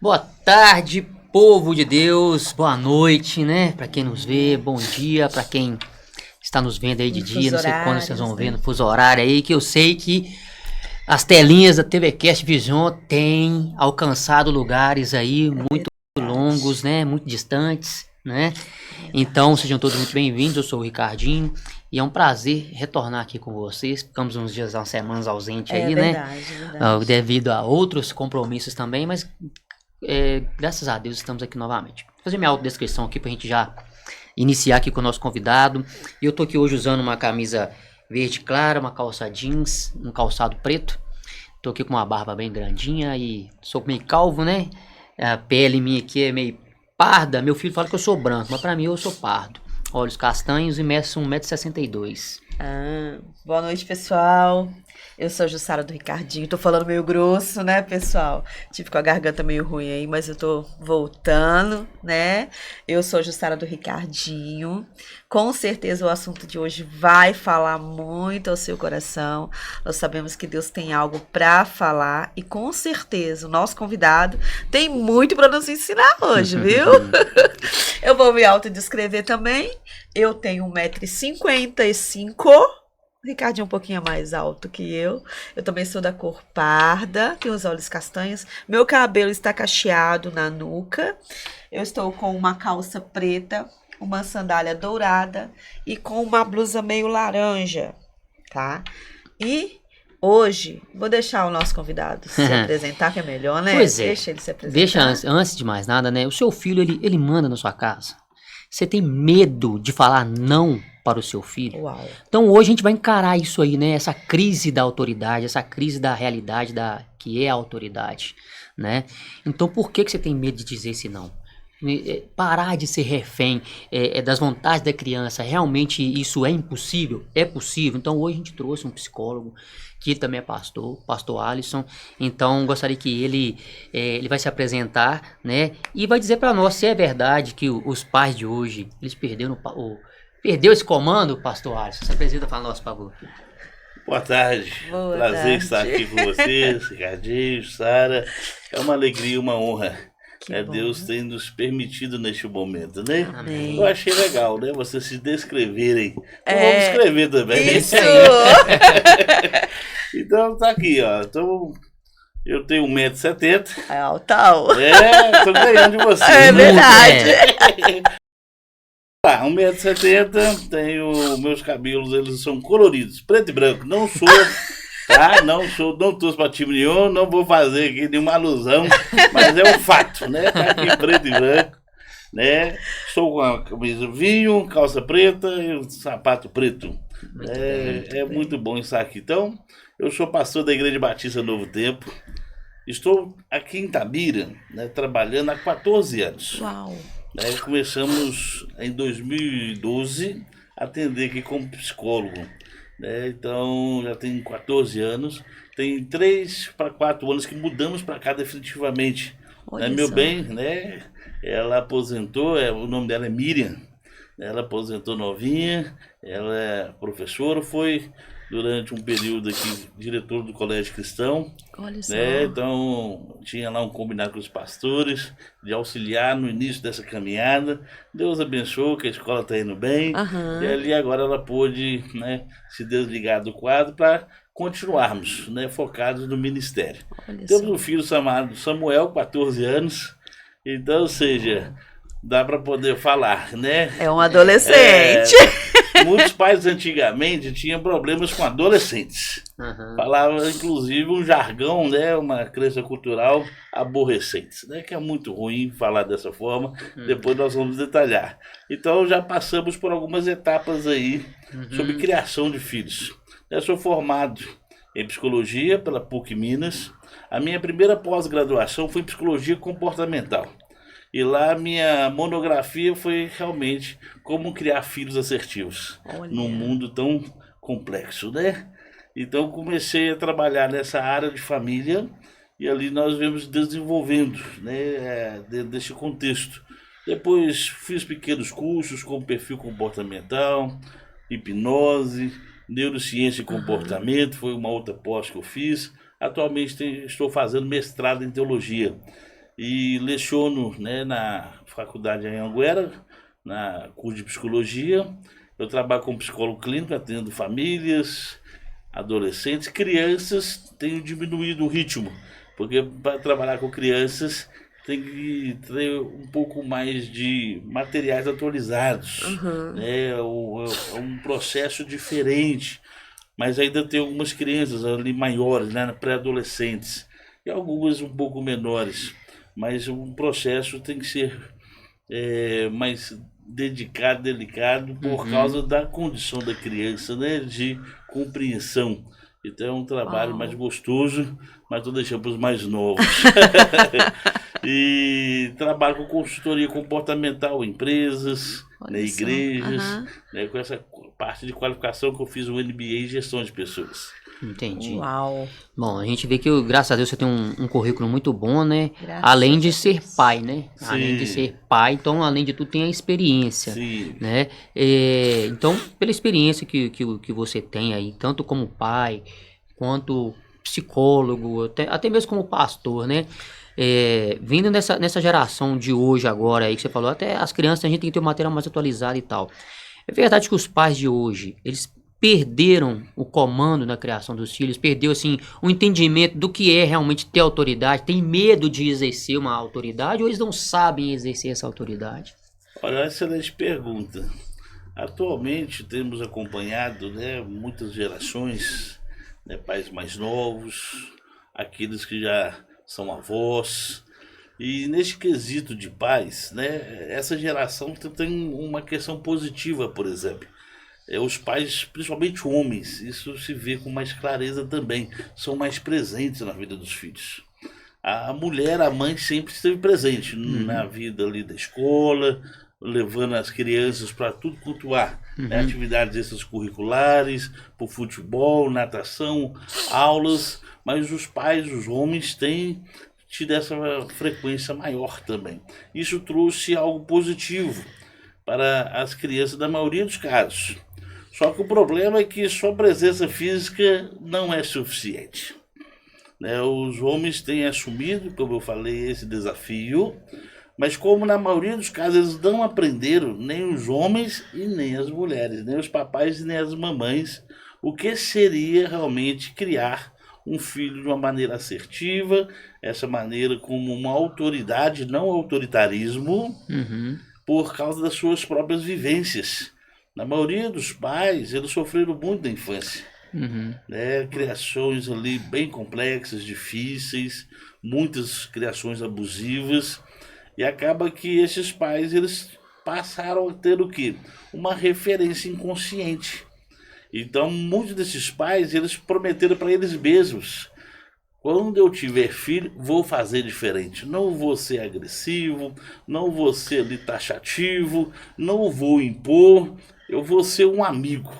Boa tarde, povo de Deus. Boa noite, né? Para quem nos vê, bom dia para quem está nos vendo aí de dia. Não sei quando vocês vão ver no fuso horário aí, que eu sei que as telinhas da TVCast Vision têm alcançado lugares aí muito longos, né? Muito distantes, né? Então, sejam todos muito bem-vindos. Eu sou o Ricardinho e é um prazer retornar aqui com vocês. Ficamos uns dias, umas semanas ausentes aí, verdade, né? Verdade. Devido a outros compromissos também, mas graças a Deus estamos aqui novamente. Vou fazer minha autodescrição aqui pra gente já iniciar aqui com o nosso convidado. Eu tô aqui hoje usando uma camisa verde clara, uma calça jeans, um calçado preto. Tô aqui com uma barba bem grandinha e sou meio calvo, né? A pele minha aqui é meio parda. Meu filho fala que eu sou branco, mas pra mim eu sou pardo. Olhos castanhos e meço 1,62 m. Boa noite, pessoal. Eu sou a Jussara do Ricardinho. Tô falando meio grosso, né, pessoal? Tive com a garganta meio ruim aí, mas eu tô voltando, né? Eu sou a Jussara do Ricardinho. Com certeza o assunto de hoje vai falar muito ao seu coração. Nós sabemos que Deus tem algo para falar e com certeza o nosso convidado tem muito para nos ensinar hoje, viu? Eu vou me autodescrever também. Eu tenho 1,55 m. O Ricardinho é um pouquinho mais alto que eu. Eu também sou da cor parda, tenho os olhos castanhos. Meu cabelo está cacheado na nuca. Eu estou com uma calça preta, uma sandália dourada e com uma blusa meio laranja, tá? E hoje, vou deixar o nosso convidado se apresentar, que é melhor, né? Pois é. Deixa ele se apresentar. Deixa, antes de mais nada, né? O seu filho, ele manda na sua casa. Você tem medo de falar não para o seu filho? Uau. Então hoje a gente vai encarar isso aí, né? Essa crise da autoridade, essa crise da realidade que é a autoridade, né? Então por que você tem medo de dizer esse não? Parar de ser refém das vontades da criança, realmente isso é impossível? É possível. Então hoje a gente trouxe um psicólogo, que também é pastor Alisson. Então gostaria que ele vai se apresentar, né? E vai dizer para nós se é verdade que os pais de hoje, eles perdeu esse comando, pastor Alisson. Se apresenta para nós, por favor. Boa tarde. Boa Prazer tarde. estar aqui com vocês, Ricardinho, Sara. É uma alegria e uma honra. Deus tem nos permitido neste momento, né? Amém. Eu achei legal, né? Vocês se descreverem. Então vamos escrever também. Isso! Então tá aqui, ó. Então, eu tenho 1,70 m. É altão. Tô ganhando de vocês. É né? verdade. Tá, 1,70 m, tenho meus cabelos, eles são coloridos, preto e branco. Não sou, tá? Não torço pra time nenhum, não vou fazer aqui nenhuma alusão, mas é um fato, né? Tá aqui preto e branco, né? Estou com a camisa vinho, calça preta e um sapato preto. É muito bom estar aqui. Então, eu sou pastor da Igreja Batista Novo Tempo. Estou aqui em Itabira, né, trabalhando há 14 anos. Uau. Começamos em 2012 a atender aqui como psicólogo, né? Então já tem 14 anos, tem 3 para 4 anos que mudamos para cá definitivamente. Né, meu bem, né? Ela aposentou, o nome dela é Miriam, ela aposentou novinha, ela é professora, foi durante um período aqui, diretor do Colégio Cristão, Olha só. né? Então, tinha lá um combinado com os pastores de auxiliar no início dessa caminhada. Deus abençoou, que a escola está indo bem. Aham. E ali agora ela pôde, né, se desligar do quadro para continuarmos, né, focados no ministério. Olha Temos só. um filho chamado Samuel, 14 anos. Então, ou seja, dá para poder falar, né? É um adolescente. Muitos pais antigamente tinham problemas com adolescentes. Aham. Falava, inclusive, um jargão, né? Uma crença cultural aborrecente, né? Que é muito ruim falar dessa forma. Depois nós vamos detalhar. Então, já passamos por algumas etapas aí sobre criação de filhos. Eu sou formado em psicologia pela PUC Minas. A minha primeira pós-graduação foi em psicologia comportamental. E lá minha monografia foi realmente como criar filhos assertivos Olha. num mundo tão complexo, né? Então comecei a trabalhar nessa área de família e ali nós vemos desenvolvendo, né, dentro desse contexto. Depois fiz pequenos cursos como perfil comportamental, hipnose, neurociência e comportamento, foi uma outra pós que eu fiz. Atualmente estou fazendo mestrado em teologia e leciono, né, na faculdade em Anhanguera, na curso de psicologia. Eu trabalho como psicólogo clínico, atendo famílias, adolescentes, crianças. Tenho diminuído o ritmo, porque para trabalhar com crianças tem que ter um pouco mais de materiais atualizados, né? É um processo diferente, mas ainda tem algumas crianças ali maiores, né, pré-adolescentes, e algumas um pouco menores. Mas o processo tem que ser mais dedicado, delicado, por causa da condição da criança, né? De compreensão. Então é um trabalho mais gostoso, mas estou deixando para os mais novos. E trabalho com consultoria comportamental em empresas, Olha né, só. igrejas, Aham. né, com essa parte de qualificação que eu fiz o MBA em gestão de pessoas. Entendi. Uau. Bom, a gente vê que, graças a Deus, você tem um currículo muito bom, né? Graças Além de a ser Deus. pai, né? Sim. Além de ser pai, então, além de tudo, tem a experiência, Sim. né? Então, pela experiência que você tem aí, tanto como pai, quanto psicólogo, até mesmo como pastor, né? Vindo nessa geração de hoje agora aí, que você falou, até as crianças a gente tem que ter um material mais atualizado e tal. É verdade que os pais de hoje, eles perderam o comando na criação dos filhos, perdeu assim o entendimento do que é realmente ter autoridade, tem medo de exercer uma autoridade ou eles não sabem exercer essa autoridade? Olha, excelente pergunta. Atualmente temos acompanhado, né, muitas gerações, né, pais mais novos, aqueles que já são avós. E neste quesito de pais, né, essa geração tem uma questão positiva, por exemplo. Os pais, principalmente homens, isso se vê com mais clareza também, são mais presentes na vida dos filhos. A mulher, a mãe, sempre esteve presente na vida ali da escola, levando as crianças para tudo quanto há, né, atividades extracurriculares, por futebol, natação, aulas, mas os pais, os homens, têm tido essa frequência maior também. Isso trouxe algo positivo para as crianças na maioria dos casos. Só que o problema é que só a presença física não é suficiente, né? Os homens têm assumido, como eu falei, esse desafio, mas como na maioria dos casos eles não aprenderam, nem os homens e nem as mulheres, nem os papais e nem as mamães, o que seria realmente criar um filho de uma maneira assertiva, essa maneira como uma autoridade, não autoritarismo, por causa das suas próprias vivências. Na maioria dos pais, eles sofreram muito na infância, né? Criações ali bem complexas, difíceis, muitas criações abusivas, e acaba que esses pais, eles passaram a ter o quê? Uma referência inconsciente. Então, muitos desses pais, eles prometeram para eles mesmos: quando eu tiver filho, vou fazer diferente. Não vou ser agressivo, não vou ser ali taxativo, não vou impor, eu vou ser um amigo.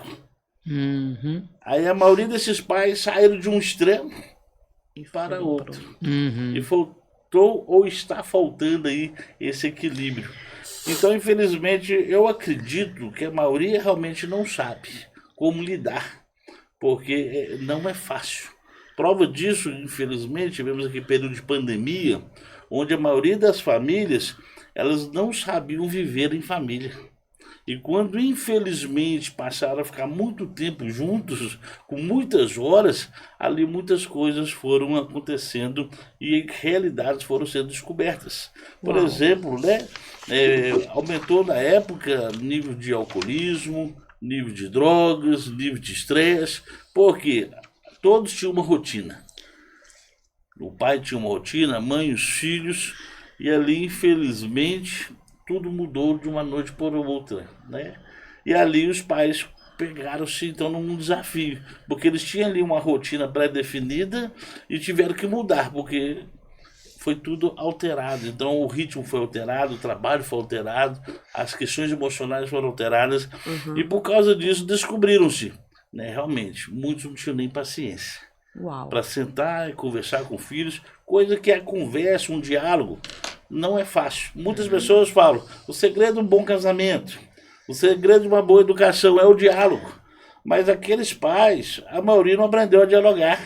Aí a maioria desses pais saíram de um extremo para outro. E faltou ou está faltando aí esse equilíbrio. Então, infelizmente, eu acredito que a maioria realmente não sabe como lidar porque não é fácil. Prova disso, infelizmente, tivemos aqui período de pandemia, onde a maioria das famílias, elas não sabiam viver em família. E quando, infelizmente, passaram a ficar muito tempo juntos, com muitas horas, ali muitas coisas foram acontecendo e realidades foram sendo descobertas. Por Uau. exemplo, né, aumentou na época nível de alcoolismo, nível de drogas, nível de estresse, porque todos tinham uma rotina. O pai tinha uma rotina, a mãe, os filhos, e ali, infelizmente, tudo mudou de uma noite para outra, né? E ali os pais pegaram-se então num desafio, porque eles tinham ali uma rotina pré-definida e tiveram que mudar, porque foi tudo alterado. Então o ritmo foi alterado, o trabalho foi alterado, as questões emocionais foram alteradas, e por causa disso descobriram-se, né? Realmente, muitos não tinham nem paciência Uau. para sentar e conversar com filhos, coisa que a conversa, um diálogo, não é fácil. Muitas pessoas falam, o segredo de um bom casamento, o segredo de uma boa educação é o diálogo. Mas aqueles pais, a maioria não aprendeu a dialogar.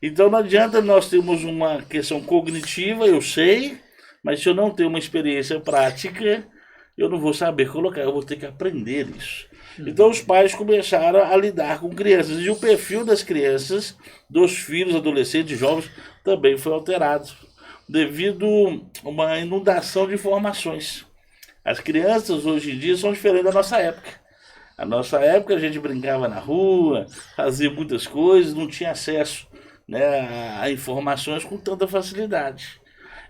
Então não adianta nós termos uma questão cognitiva, eu sei, mas se eu não tenho uma experiência prática, eu não vou saber colocar, eu vou ter que aprender isso. Então os pais começaram a lidar com crianças e o perfil das crianças, dos filhos, adolescentes, jovens, também foi alterado devido a uma inundação de informações. As crianças hoje em dia são diferentes da nossa época. A nossa época a gente brincava na rua, fazia muitas coisas, não tinha acesso, né, a informações com tanta facilidade.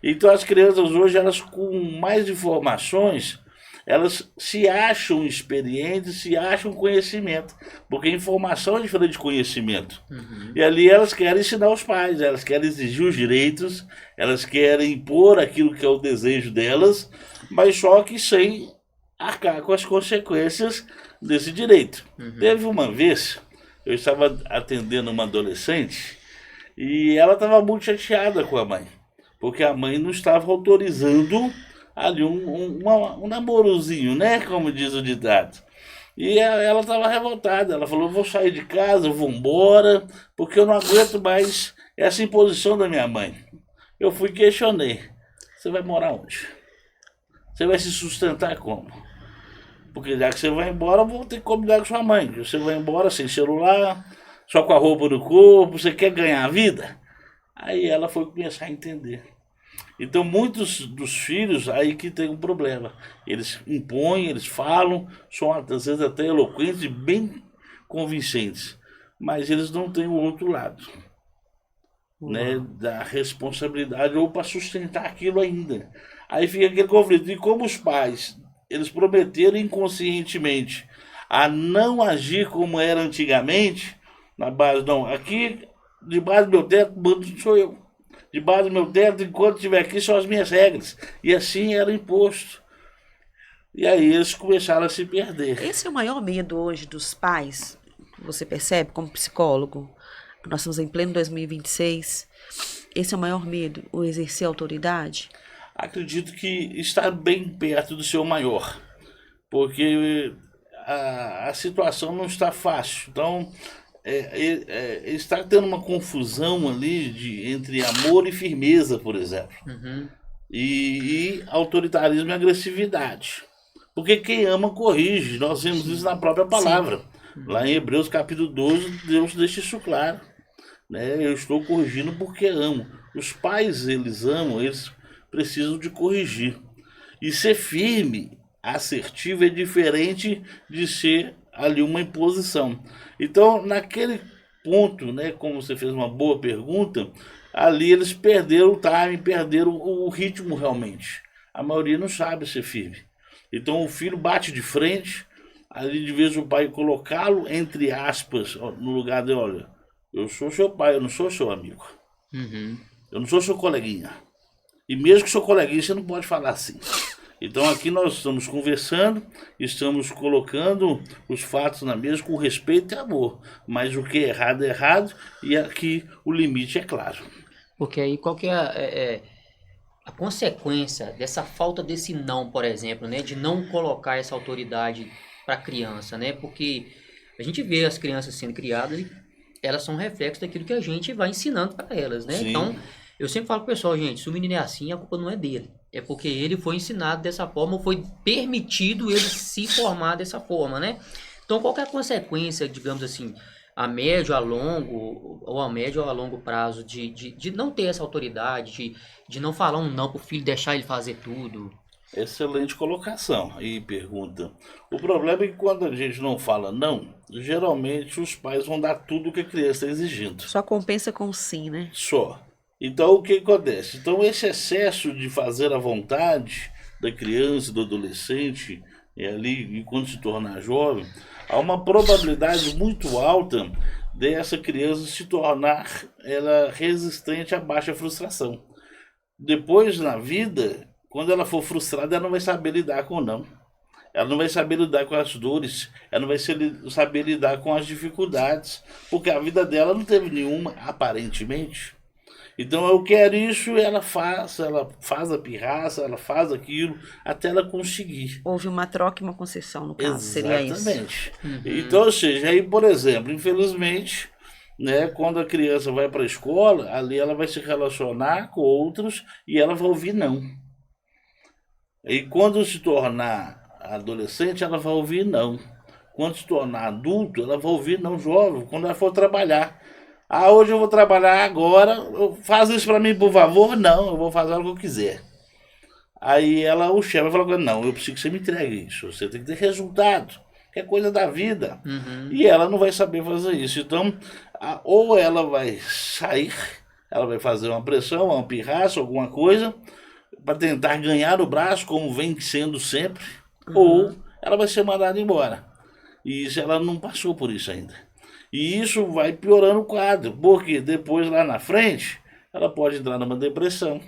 Então as crianças hoje, elas com mais informações, elas se acham experientes, se acham conhecimento, porque informação é diferente de conhecimento. E ali elas querem ensinar os pais, elas querem exigir os direitos, elas querem impor aquilo que é o desejo delas, mas só que sem arcar com as consequências desse direito. Teve uma vez, eu estava atendendo uma adolescente e ela estava muito chateada com a mãe, porque a mãe não estava autorizando ali um namorozinho, né? Como diz o ditado. E ela estava revoltada. Ela falou: vou sair de casa, vou embora, porque eu não aguento mais essa imposição da minha mãe. Eu fui e questionei: você vai morar onde? Você vai se sustentar como? Porque já que você vai embora, eu vou ter que combinar com sua mãe. Você vai embora sem celular, só com a roupa no corpo, você quer ganhar a vida? Aí ela foi começar a entender. Então muitos dos filhos aí que tem um problema. Eles impõem, eles falam, são às vezes até eloquentes e bem convincentes, mas eles não têm o outro lado, né, da responsabilidade ou para sustentar aquilo ainda. Aí fica aquele conflito. E como os pais, eles prometeram inconscientemente a não agir como era antigamente, na base, não, aqui debaixo do meu teto, mando sou eu. Debaixo do meu teto, enquanto estiver aqui, são as minhas regras. E assim era imposto. E aí eles começaram a se perder. Esse é o maior medo hoje dos pais, você percebe, como psicólogo? Nós estamos em pleno 2026. Esse é o maior medo, o exercer autoridade? Acredito que está bem perto do seu maior, porque a situação não está fácil. Então, está tendo uma confusão ali entre amor e firmeza, por exemplo, e autoritarismo e agressividade. Porque quem ama corrige, nós vemos isso na própria palavra. Lá em Hebreus capítulo 12, Deus deixa isso claro, né? Eu estou corrigindo porque amo. Os pais, eles amam, eles precisam de corrigir. E ser firme, assertivo, é diferente de ser ali uma imposição. Então, naquele ponto, né, como você fez uma boa pergunta, ali eles perderam o time, perderam o ritmo realmente. A maioria não sabe ser firme. Então o filho bate de frente, ali de vez o pai colocá-lo, entre aspas, no lugar de: olha, eu sou seu pai, eu não sou seu amigo. Eu não sou seu coleguinha. E mesmo que seu coleguinha, você não pode falar assim. Então aqui nós estamos conversando, estamos colocando os fatos na mesa com respeito e amor. Mas o que é errado, e aqui o limite é claro. Porque aí qual que é a consequência dessa falta desse não, por exemplo, né? De não colocar essa autoridade para a criança, né? Porque A gente vê as crianças sendo criadas e elas são reflexo daquilo que a gente vai ensinando para elas, né? Sim. Então, eu sempre falo pro pessoal, gente, se o menino é assim, a culpa não é dele. É porque ele foi ensinado dessa forma, ou foi permitido ele se formar dessa forma, né? Então, qualquer consequência, digamos assim, a médio, a longo, ou a médio ou a longo prazo, de não ter essa autoridade, de não falar um não pro filho, deixar ele fazer tudo. Excelente colocação e pergunta. O problema é que quando a gente não fala não, geralmente os pais vão dar tudo o que a criança está exigindo. Só compensa com sim, né? Só. Então o que acontece? Então esse excesso de fazer a vontade da criança, do adolescente, e ali, e quando se tornar jovem, há uma probabilidade muito alta dessa criança se tornar ela resistente à baixa frustração. Depois na vida, quando ela for frustrada, ela não vai saber lidar com o não. Ela não vai saber lidar com as dores, ela não vai saber lidar com as dificuldades, porque a vida dela não teve nenhuma, aparentemente. Então eu quero isso, ela faz a pirraça, ela faz aquilo, até ela conseguir. Houve uma troca e uma concessão, no caso, seria isso. Exatamente. Então, ou seja, aí, por exemplo, infelizmente, né, quando a criança vai para a escola, ali ela vai se relacionar com outros e ela vai ouvir não. E quando se tornar adolescente, ela vai ouvir não. Quando se tornar adulto, ela vai ouvir não. Jovem, quando ela for trabalhar. Ah, hoje eu vou trabalhar agora, faz isso para mim, por favor? Não, eu vou fazer o que eu quiser. Aí o chefe vai falar, não, eu preciso que você me entregue isso, você tem que ter resultado, que é coisa da vida. E ela não vai saber fazer isso. Então, ou ela vai sair, ela vai fazer uma pressão, uma pirraça, alguma coisa, para tentar ganhar o braço, como vem sendo sempre, ou ela vai ser mandada embora. E isso ela não passou por isso ainda. E isso vai piorando o quadro, porque depois lá na frente, ela pode entrar numa depressão,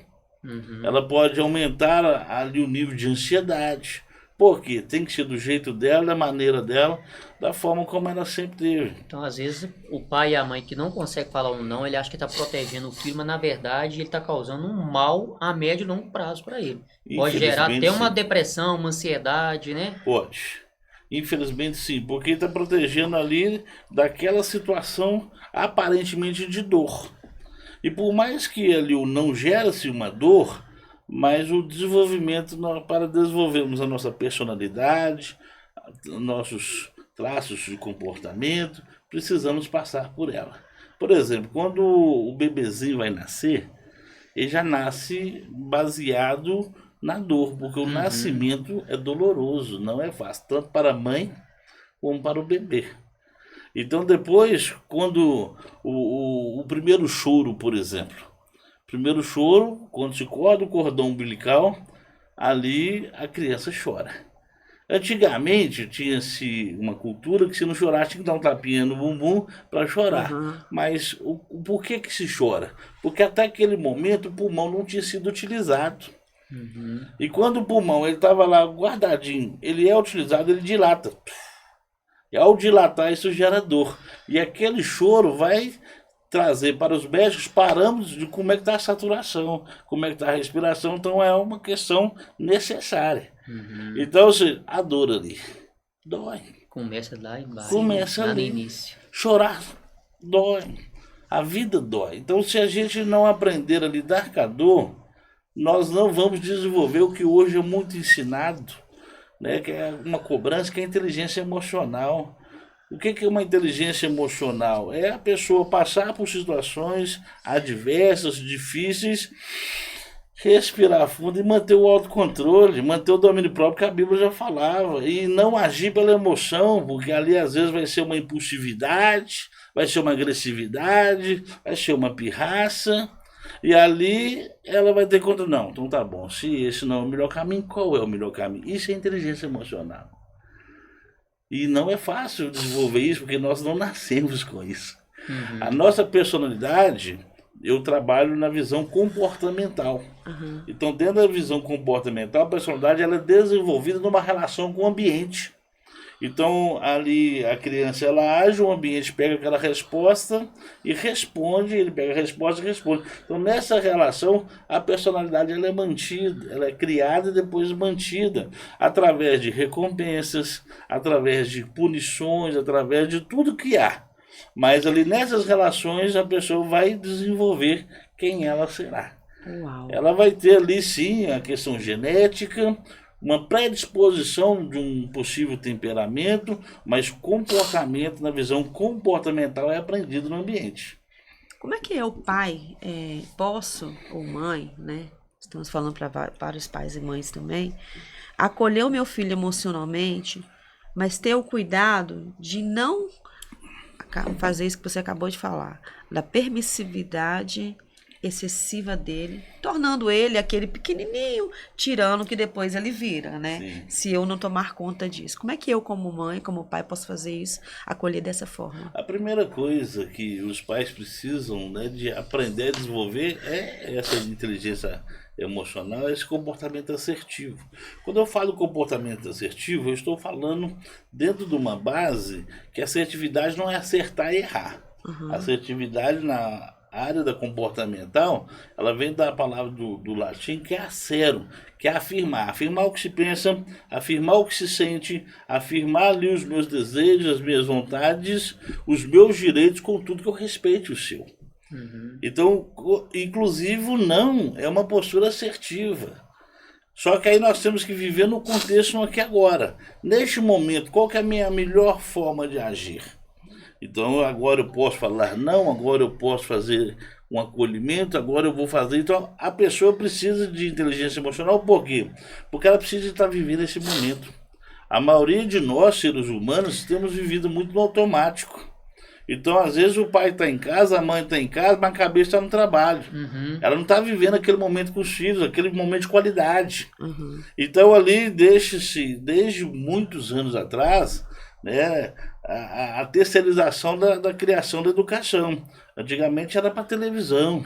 ela pode aumentar ali o nível de ansiedade, porque tem que ser do jeito dela, da maneira dela, da forma como ela sempre teve. Então, às vezes, o pai e a mãe que não consegue falar um não, ele acha que está protegendo o filho, mas na verdade ele está causando um mal a médio e longo prazo para ele. Pode gerar até uma depressão, uma ansiedade, né? Pode. Infelizmente sim, porque está protegendo ali daquela situação aparentemente de dor. E por mais que ali o não gera-se uma dor, mas o desenvolvimento, para desenvolvermos a nossa personalidade, nossos traços de comportamento, precisamos passar por ela. Por exemplo, quando o bebezinho vai nascer, ele já nasce baseado na dor, porque o nascimento é doloroso, não é fácil, tanto para a mãe como para o bebê. Então depois, quando o primeiro choro, por exemplo, primeiro choro, quando se corta o cordão umbilical, ali a criança chora. Antigamente tinha-se uma cultura que se não chorar tinha que dar um tapinha no bumbum para chorar. Mas por que se chora? Porque até aquele momento o pulmão não tinha sido utilizado. E quando o pulmão ele estava lá guardadinho, ele é utilizado, ele dilata. E ao dilatar isso gera dor. E aquele choro vai trazer para os médicos parâmetros de como é que está a saturação, como é que está a respiração. Então é uma questão necessária. Então, assim, a dor ali dói. Começa lá embaixo. Começa lá ali. no início. Chorar dói. A vida dói. Então, se a gente não aprender a lidar com a dor, nós não vamos desenvolver o que hoje é muito ensinado, né, que é uma cobrança, que é a inteligência emocional. O que é uma inteligência emocional? É a pessoa passar por situações adversas, difíceis, respirar fundo e manter o autocontrole, manter o domínio próprio, que a Bíblia já falava, e não agir pela emoção, porque ali às vezes vai ser uma impulsividade, vai ser uma agressividade, vai ser uma pirraça. E ali ela vai ter conta, não, então tá bom, se esse não é o melhor caminho, qual é o melhor caminho? Isso é inteligência emocional. E não é fácil desenvolver isso, porque nós não nascemos com isso. A nossa personalidade, eu trabalho na visão comportamental. Então, dentro da visão comportamental, a personalidade ela é desenvolvida numa relação com o ambiente. Então, ali a criança ela age, o ambiente pega aquela resposta e responde, ele pega a resposta e responde. Então, nessa relação, a personalidade ela é mantida, ela é criada e depois mantida através de recompensas, através de punições, através de tudo que há. Mas ali nessas relações a pessoa vai desenvolver quem ela será. Uau. Ela vai ter ali sim a questão genética, uma predisposição de um possível temperamento, mas comportamento, na visão comportamental, é aprendido no ambiente. Como é que eu, pai, posso, ou mãe, né? Estamos falando para os pais e mães também, acolher o meu filho emocionalmente, mas ter o cuidado de não fazer isso que você acabou de falar, da permissividade excessiva dele, tornando ele aquele pequenininho tirano que depois ele vira, né? Sim. Se eu não tomar conta disso. Como é que eu, como mãe, como pai, posso fazer isso, acolher dessa forma? A primeira coisa que os pais precisam, né, de aprender a desenvolver é essa inteligência emocional, esse comportamento assertivo. Quando eu falo comportamento assertivo, eu estou falando dentro de uma base que a assertividade não é acertar e errar. A assertividade na área da comportamental, ela vem da palavra do latim que é acero, que é afirmar. Afirmar o que se pensa, afirmar o que se sente, afirmar ali os meus desejos, as minhas vontades, os meus direitos, com tudo que eu respeite o seu. Então, inclusive, não é uma postura assertiva. Só que aí nós temos que viver no contexto aqui agora. Neste momento, qual que é a minha melhor forma de agir? Então, agora eu posso falar não, agora eu posso fazer um acolhimento, agora eu vou fazer. Então, a pessoa precisa de inteligência emocional, por quê? Porque ela precisa estar vivendo esse momento. A maioria de nós, seres humanos, temos vivido muito no automático. Então, às vezes, o pai está em casa, a mãe está em casa, mas a cabeça está no trabalho. Ela não está vivendo aquele momento com os filhos, aquele momento de qualidade. Então, ali, deixa-se, desde muitos anos atrás, né, a terceirização da criação da educação. Antigamente era para televisão.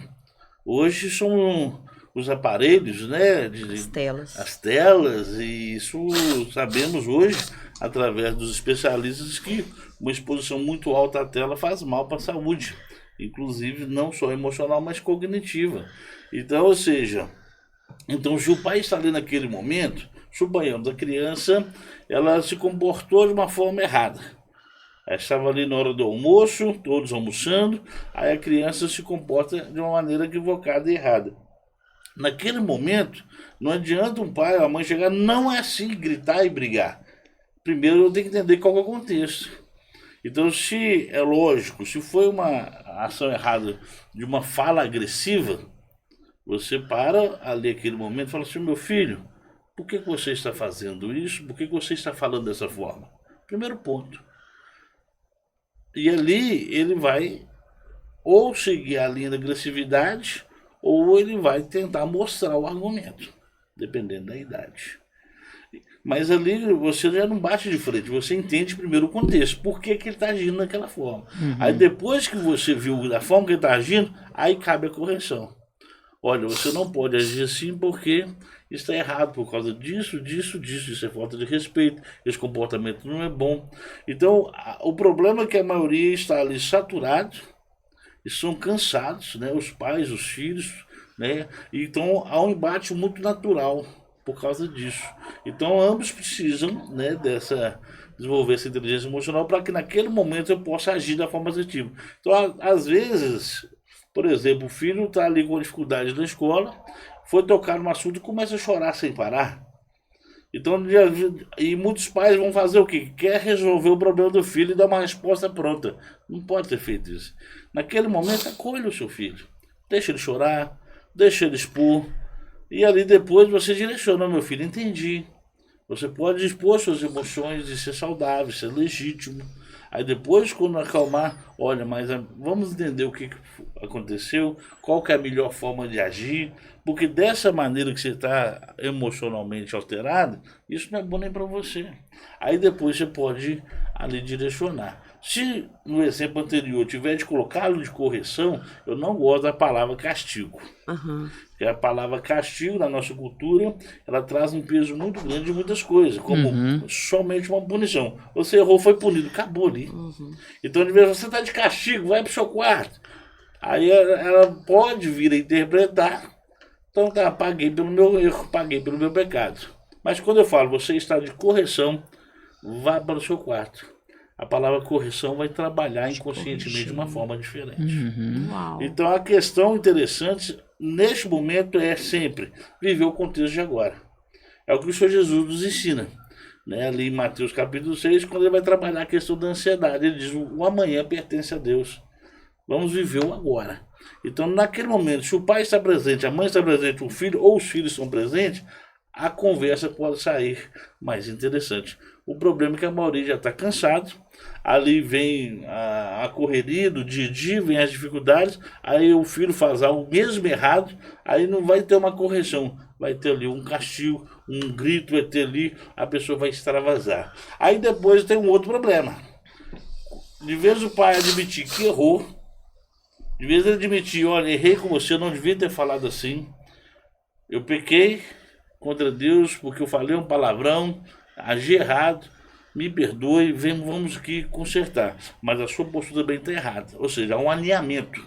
Hoje são os aparelhos, né? As telas, e isso sabemos hoje, através dos especialistas, que uma exposição muito alta à tela faz mal para a saúde, inclusive não só emocional, mas cognitiva. Então, ou seja, então se o pai está ali naquele momento, suponhamos, a criança, ela se comportou de uma forma errada. Ela estava ali na hora do almoço, todos almoçando, aí a criança se comporta de uma maneira equivocada e errada. Naquele momento, não adianta um pai ou a mãe chegar, não é assim, gritar e brigar. Primeiro eu tenho que entender qual é o contexto. Então, se é lógico, se foi uma ação errada de uma fala agressiva, você para ali aquele momento e fala assim, meu filho, por que você está fazendo isso? Por que você está falando dessa forma? Primeiro ponto. E ali ele vai ou seguir a linha da agressividade ou ele vai tentar mostrar o argumento, dependendo da idade. Mas ali você já não bate de frente, você entende primeiro o contexto, por que ele está agindo daquela forma. Aí depois que você viu a forma que ele está agindo, aí cabe a correção. Olha, você não pode agir assim porque está errado por causa disso, isso é falta de respeito, esse comportamento não é bom. Então, o problema é que a maioria está ali saturado, e são cansados, né? Os pais, os filhos, né? Então, há um embate muito natural por causa disso. Então, ambos precisam, né, desenvolver essa inteligência emocional para que naquele momento eu possa agir da forma assertiva. Então, às vezes, por exemplo, o filho está ali com dificuldade na escola, foi tocar num assunto e começa a chorar sem parar. Então, e muitos pais vão fazer o quê? Quer resolver o problema do filho e dar uma resposta pronta. Não pode ter feito isso. Naquele momento, acolha o seu filho. Deixa ele chorar, deixa ele expor. E ali depois você direciona, meu filho, entendi. Você pode expor suas emoções e ser saudável, ser legítimo. Aí depois, quando acalmar, olha, mas vamos entender o que aconteceu, qual que é a melhor forma de agir, porque dessa maneira que você está emocionalmente alterado, isso não é bom nem para você. Aí depois você pode ali direcionar. Se no exemplo anterior tiver de colocá-lo de correção, eu não gosto da palavra castigo. Aham. Porque a palavra castigo, na nossa cultura, ela traz um peso muito grande de muitas coisas, como somente uma punição. Você errou, foi punido, acabou ali. Então, de vez você está de castigo, vai para o seu quarto. Aí ela pode vir a interpretar, então tá, paguei pelo meu erro, paguei pelo meu pecado. Mas quando eu falo, você está de correção, vá para o seu quarto. A palavra correção vai trabalhar inconscientemente de uma forma diferente. Uau. Então a questão interessante neste momento é sempre viver o contexto de agora. É o que o Senhor Jesus nos ensina. Né? Ali em Mateus capítulo 6, quando ele vai trabalhar a questão da ansiedade, ele diz: o amanhã pertence a Deus. Vamos viver o agora. Então, naquele momento, se o pai está presente, a mãe está presente, o filho ou os filhos estão presentes, a conversa pode sair mais interessante. O problema é que a maioria já está cansado, ali vem a correria do dia a dia, vem as dificuldades, aí o filho faz algo mesmo errado, aí não vai ter uma correção, vai ter ali um castigo, um grito, vai ter ali, a pessoa vai extravasar. Aí depois tem um outro problema. De vez o pai admitir que errou, de vez ele admitir: olha, errei com você, eu não devia ter falado assim, eu pequei contra Deus porque eu falei um palavrão, agi errado, me perdoe, vamos aqui consertar. Mas a sua postura também está errada. Ou seja, há um alinhamento.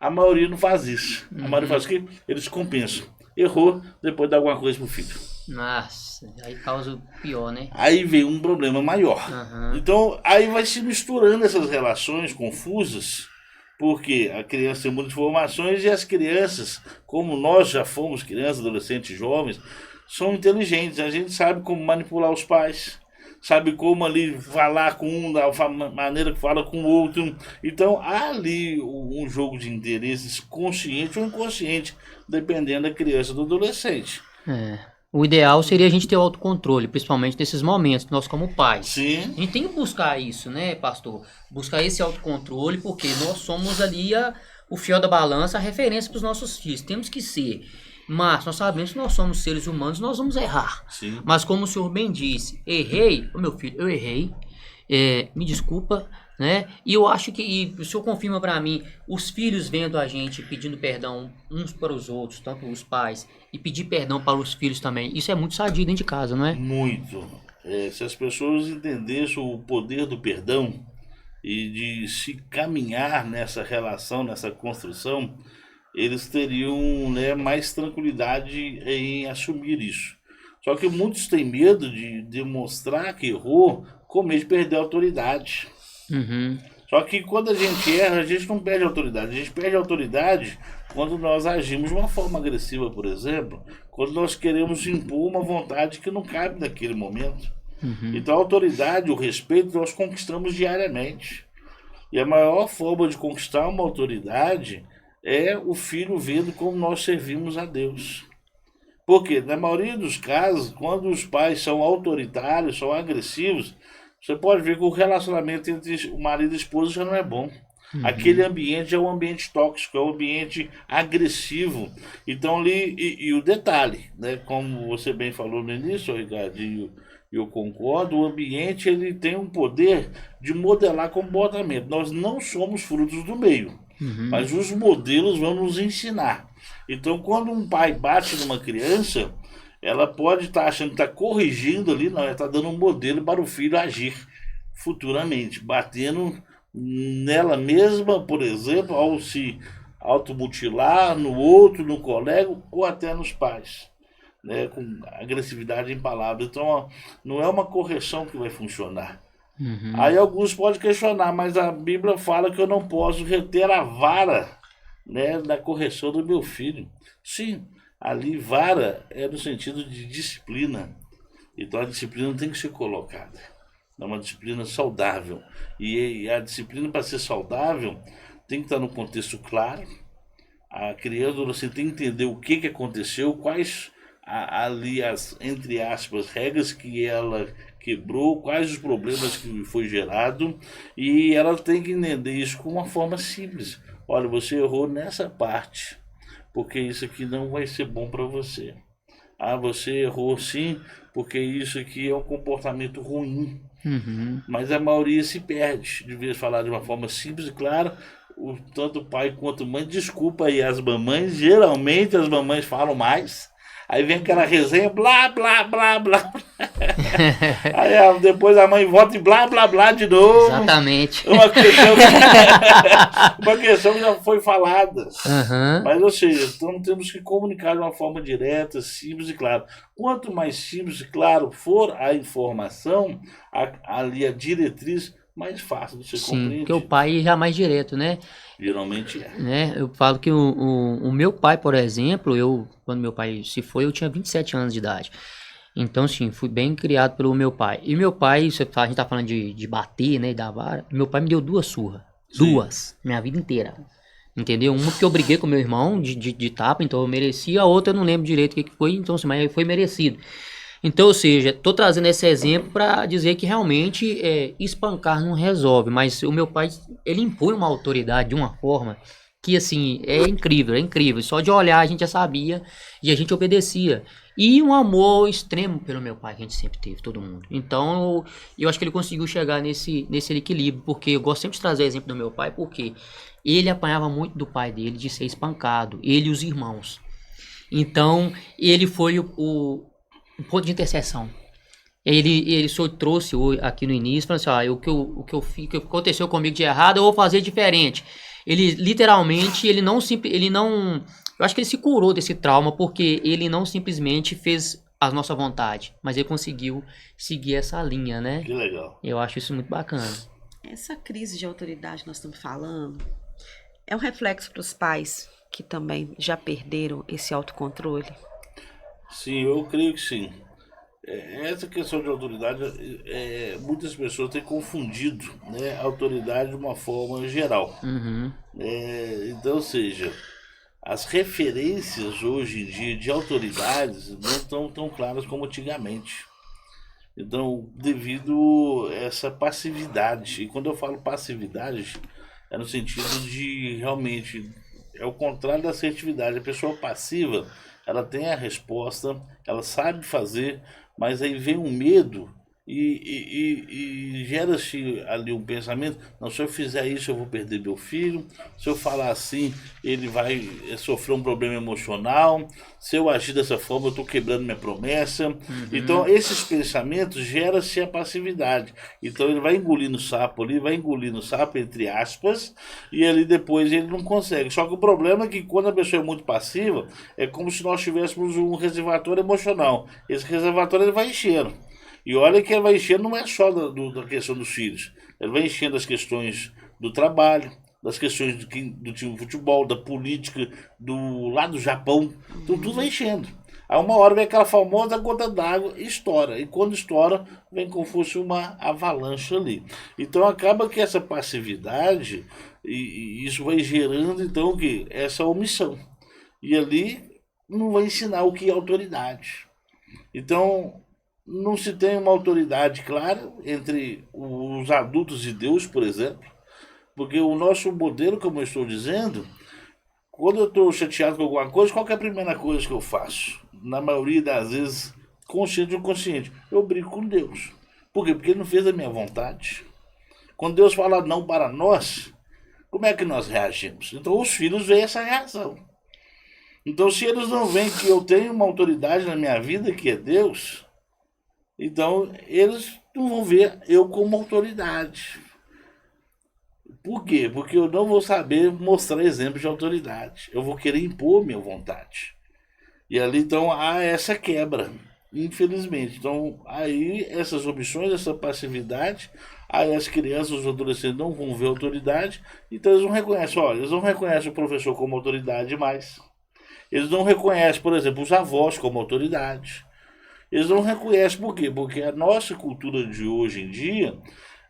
A maioria não faz isso. A maioria faz o quê? Eles compensam. Errou, depois dá alguma coisa pro filho. Nossa, aí causa o pior, né? Aí vem um problema maior. Aham. Então, aí vai se misturando essas relações confusas, porque a criança tem muitas informações e as crianças, como nós já fomos crianças, adolescentes, jovens, são inteligentes. A gente sabe como manipular os pais, sabe como ali falar com um da maneira que fala com o outro. Então há ali um jogo de interesses consciente ou inconsciente, dependendo da criança ou do adolescente. É. O ideal seria a gente ter o autocontrole, principalmente nesses momentos, nós como pais. Sim. A gente tem que buscar isso, né, pastor? Buscar esse autocontrole, porque nós somos ali o fiel da balança, a referência para os nossos filhos. Temos que ser. Mas nós sabemos que nós somos seres humanos, nós vamos errar. Sim. Mas como o senhor bem disse, errei, ô meu filho, eu errei, me desculpa, né? E eu acho que, e o senhor confirma para mim, os filhos vendo a gente pedindo perdão uns para os outros, tanto os pais, e pedir perdão para os filhos também, isso é muito sadio dentro de casa, não é? Muito. Se as pessoas entendessem o poder do perdão e de se caminhar nessa relação, nessa construção, eles teriam, né, mais tranquilidade em assumir isso. Só que muitos têm medo de demonstrar que errou, com medo de perder a autoridade. Uhum. Só que quando a gente erra, a gente não perde a autoridade. A gente perde a autoridade quando nós agimos de uma forma agressiva, por exemplo, quando nós queremos impor uma vontade que não cabe naquele momento. Então a autoridade, o respeito, nós conquistamos diariamente. E a maior forma de conquistar uma autoridade é o filho vendo como nós servimos a Deus. Porque, na maioria dos casos, quando os pais são autoritários, são agressivos, você pode ver que o relacionamento entre o marido e a esposa já não é bom. Aquele ambiente é um ambiente tóxico, é um ambiente agressivo. Então, ali, e o detalhe, né, como você bem falou no início, Ricardinho, eu concordo, o ambiente ele tem um poder de modelar comportamento. Nós não somos frutos do meio. Mas os modelos vão nos ensinar. Então, quando um pai bate numa criança, ela pode estar achando que está corrigindo ali, não, ela está dando um modelo para o filho agir futuramente, batendo nela mesma, por exemplo, ao se automutilar no outro, no colega ou até nos pais, né, com agressividade em palavras. Então, não é uma correção que vai funcionar. Aí alguns podem questionar, mas a Bíblia fala que eu não posso reter a vara, né, da correção do meu filho. Sim, ali vara é no sentido de disciplina. Então a disciplina tem que ser colocada. É uma disciplina saudável. E a disciplina, para ser saudável, tem que estar no contexto claro. A criança, você tem que entender o que aconteceu, quais ali as, entre aspas, regras que ela quebrou, quais os problemas que foi gerado, e ela tem que entender isso com uma forma simples. Olha, você errou nessa parte, porque isso aqui não vai ser bom para você. Ah, você errou sim, porque isso aqui é um comportamento ruim. Uhum. Mas a maioria se perde. Devia falar de uma forma simples e clara. Tanto o pai quanto a mãe, desculpa aí as mamães, geralmente as mamães falam mais. Aí vem aquela resenha, blá, blá, blá, blá. Aí depois a mãe volta e blá, blá, blá de novo. Exatamente. Uma questão que já foi falada. Uhum. Mas, ou seja, então temos que comunicar de uma forma direta, simples e clara. Quanto mais simples e claro for a informação, ali a diretriz, mais fácil de ser Sim, porque compreendido. o pai já é mais direto, né? Geralmente é. Né? Eu falo que o meu pai, por exemplo, quando meu pai se foi, eu tinha 27 anos de idade. Então, sim, fui bem criado pelo meu pai. E meu pai, a gente tá falando de bater, né, da vara. Meu pai me deu 2 surras. Sim. 2, minha vida inteira. Entendeu? Uma porque eu briguei com meu irmão de tapa, então eu mereci. A outra eu não lembro direito o que foi, então, assim, mas foi merecido. Então, ou seja, tô trazendo esse exemplo para dizer que realmente espancar não resolve, mas o meu pai, ele impõe uma autoridade de uma forma que, assim, é incrível, é incrível. Só de olhar a gente já sabia e a gente obedecia. E um amor extremo pelo meu pai que a gente sempre teve, todo mundo. Então, eu acho que ele conseguiu chegar nesse equilíbrio, porque eu gosto sempre de trazer o exemplo do meu pai, porque ele apanhava muito do pai dele de ser espancado, ele e os irmãos. Então, ele foi o ponto de interseção. Ele só trouxe aqui no início, falando assim, o que aconteceu comigo de errado, eu vou fazer diferente. Ele, literalmente, ele não... Eu acho que ele se curou desse trauma, porque ele não simplesmente fez a nossa vontade, mas ele conseguiu seguir essa linha, né? Que legal. Eu acho isso muito bacana. Essa crise de autoridade que nós estamos falando é um reflexo para os pais que também já perderam esse autocontrole? Sim, eu creio que sim. Essa questão de autoridade, muitas pessoas têm confundido, né, a autoridade de uma forma geral. Uhum. Então, ou seja, as referências hoje em dia de autoridades não estão tão claras como antigamente. Então, devido a essa passividade, e quando eu falo passividade, é no sentido de realmente, é o contrário da assertividade. A pessoa passiva, ela tem a resposta, ela sabe fazer, mas aí vem um medo e gera-se ali um pensamento, não, se eu fizer isso eu vou perder meu filho, se eu falar assim ele vai sofrer um problema emocional, se eu agir dessa forma eu estou quebrando minha promessa. Então esses pensamentos gera-se a passividade, então ele vai engolindo sapo ali, vai engolindo sapo entre aspas, e ali depois ele não consegue. Só que o problema é que quando a pessoa é muito passiva, é como se nós tivéssemos um reservatório emocional, esse reservatório ele vai enchendo. E olha que ele vai enchendo não é só da questão dos filhos. Ele vai enchendo as questões do trabalho, das questões do time de futebol, da política, lá do Japão. Tudo vai enchendo. Aí uma hora vem aquela famosa gota d'água e estoura. E quando estoura, vem como se fosse uma avalanche ali. Então acaba que essa passividade, e isso vai gerando então o quê? Essa omissão. E ali não vai ensinar o que é autoridade. Então não se tem uma autoridade clara entre os adultos e Deus, por exemplo, porque o nosso modelo, como eu estou dizendo, quando eu estou chateado com alguma coisa, qual que é a primeira coisa que eu faço? Na maioria das vezes, consciente ou inconsciente, eu brigo com Deus. Por quê? Porque Ele não fez a minha vontade. Quando Deus fala não para nós, como é que nós reagimos? Então os filhos veem essa reação. Então se eles não veem que eu tenho uma autoridade na minha vida, que é Deus, então eles não vão ver eu como autoridade. Por quê? Porque eu não vou saber mostrar exemplos de autoridade. Eu vou querer impor minha vontade. E ali então há essa quebra, infelizmente. Então aí essas omissões, essa passividade, aí as crianças, os adolescentes não vão ver autoridade, então eles não reconhecem, olha, eles não reconhecem o professor como autoridade mais. Eles não reconhecem, por exemplo, os avós como autoridade. Eles não reconhecem por quê? Porque a nossa cultura de hoje em dia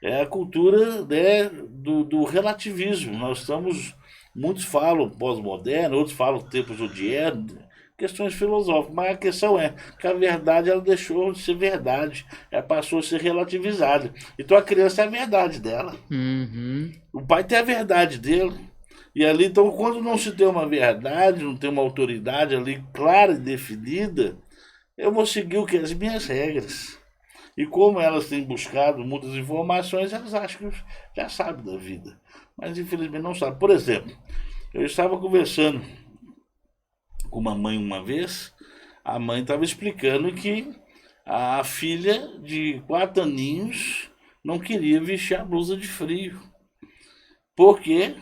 é a cultura, né, do relativismo. Nós estamos, muitos falam pós-moderno, outros falam tempos odiernos, questões filosóficas, mas a questão é que a verdade ela deixou de ser verdade, ela passou a ser relativizada. Então a criança é a verdade dela. O pai tem a verdade dele. E ali, então, quando não se tem uma verdade, não tem uma autoridade ali clara e definida, eu vou seguir o que? As minhas regras. E como elas têm buscado muitas informações, elas acham que já sabem da vida. Mas infelizmente não sabem. Por exemplo, eu estava conversando com uma mãe uma vez, a mãe estava explicando que a filha de 4 aninhos não queria vestir a blusa de frio. Por quê?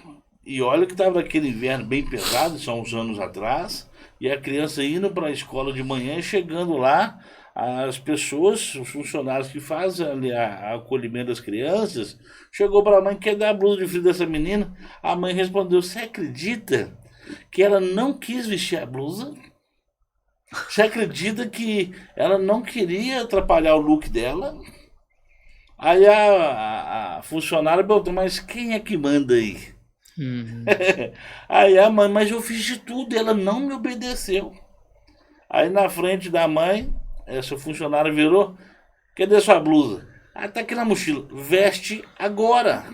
E olha que estava aquele inverno bem pesado, são uns anos atrás, e a criança indo para a escola de manhã e chegando lá, as pessoas, os funcionários que fazem ali a acolhimento das crianças, chegou para a mãe, quer dar a blusa de frio dessa menina? A mãe respondeu, você acredita que ela não quis vestir a blusa? Você acredita que ela não queria atrapalhar o look dela? Aí a funcionária perguntou, mas quem é que manda aí? Uhum. Aí a mãe, mas eu fiz de tudo, ela não me obedeceu. Aí na frente da mãe, essa funcionária virou, cadê sua blusa? Ah, tá aqui na mochila. Veste agora.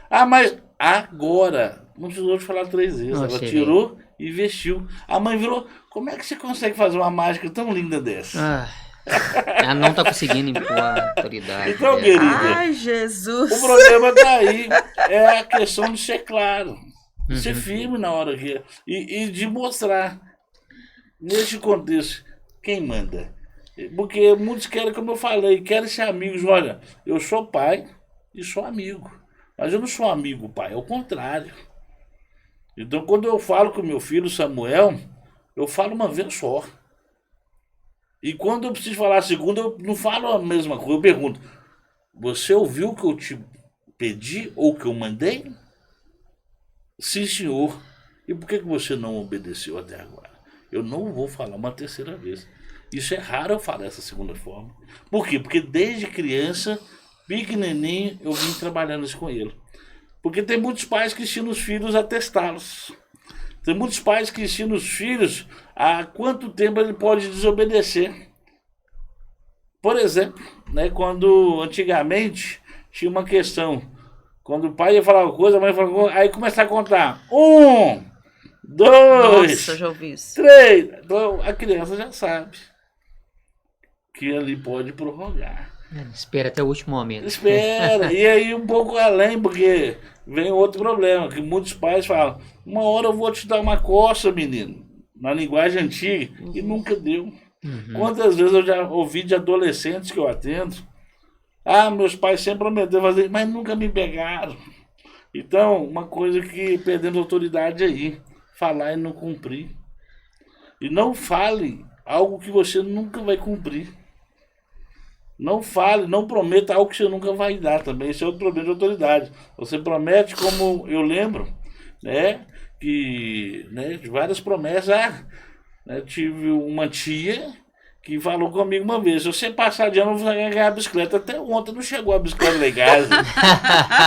Ah, mas agora. Não precisou de falar 3 vezes. Ela Oxe, tirou e vestiu. A mãe virou, como é que você consegue fazer uma mágica tão linda dessa? Ela não tá conseguindo impor a autoridade. Então, dela. querida, Ai, Jesus. o problema tá aí. É a questão de ser claro. De ser firme na hora que... E de mostrar, neste contexto, quem manda. Porque muitos querem, como eu falei, querem ser amigos. Olha, eu sou pai e sou amigo. Mas eu não sou amigo, pai. É o contrário. Então, quando eu falo com meu filho Samuel, eu falo uma vez só. E quando eu preciso falar a segunda, eu não falo a mesma coisa. Eu pergunto, você ouviu o que eu te pedi ou o que eu mandei? Sim, senhor. E por que você não obedeceu até agora? Eu não vou falar uma terceira vez. Isso é raro eu falar dessa segunda forma. Por quê? Porque desde criança, pequenininho, eu vim trabalhando isso com ele. Porque tem muitos pais que ensinam os filhos a testá-los. Tem muitos pais que ensinam os filhos a quanto tempo ele pode desobedecer. Por exemplo, né, quando antigamente tinha uma questão. Quando o pai ia falar uma coisa, a mãe falava, aí começava a contar. 1, 2, Nossa, já ouvi isso. 3. Então a criança já sabe que ali pode prorrogar. Espera até o último momento. Espera. E aí um pouco além, porque vem outro problema, que muitos pais falam, uma hora eu vou te dar uma coça, menino, na linguagem antiga, e nunca deu. Quantas vezes eu já ouvi de adolescentes que eu atendo, meus pais sempre prometeram fazer, mas nunca me pegaram. Então, uma coisa que perdemos autoridade aí, falar e não cumprir. E não fale algo que você nunca vai cumprir. Não fale, não prometa algo que você nunca vai dar também. Esse é outro problema de autoridade. Você promete, como eu lembro, né, que, né, de várias promessas. Né, tive uma tia que falou comigo uma vez, se você passar de ano, você vai ganhar a bicicleta. Até ontem não chegou a bicicleta lá em casa.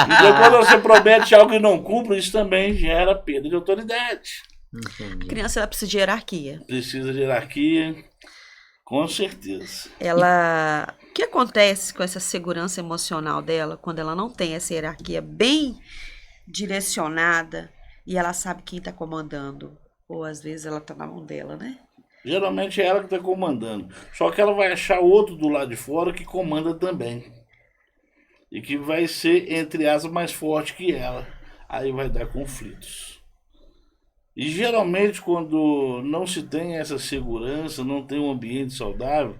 Então, quando você promete algo e não cumpre, isso também gera perda de autoridade. Entendi. A criança ela precisa de hierarquia. Precisa de hierarquia, com certeza. O que acontece com essa segurança emocional dela quando ela não tem essa hierarquia bem direcionada e ela sabe quem está comandando? Ou às vezes ela está na mão dela, né? Geralmente é ela que está comandando. Só que ela vai achar outro do lado de fora que comanda também. E que vai ser, entre aspas, mais forte que ela. Aí vai dar conflitos. E geralmente quando não se tem essa segurança, não tem um ambiente saudável,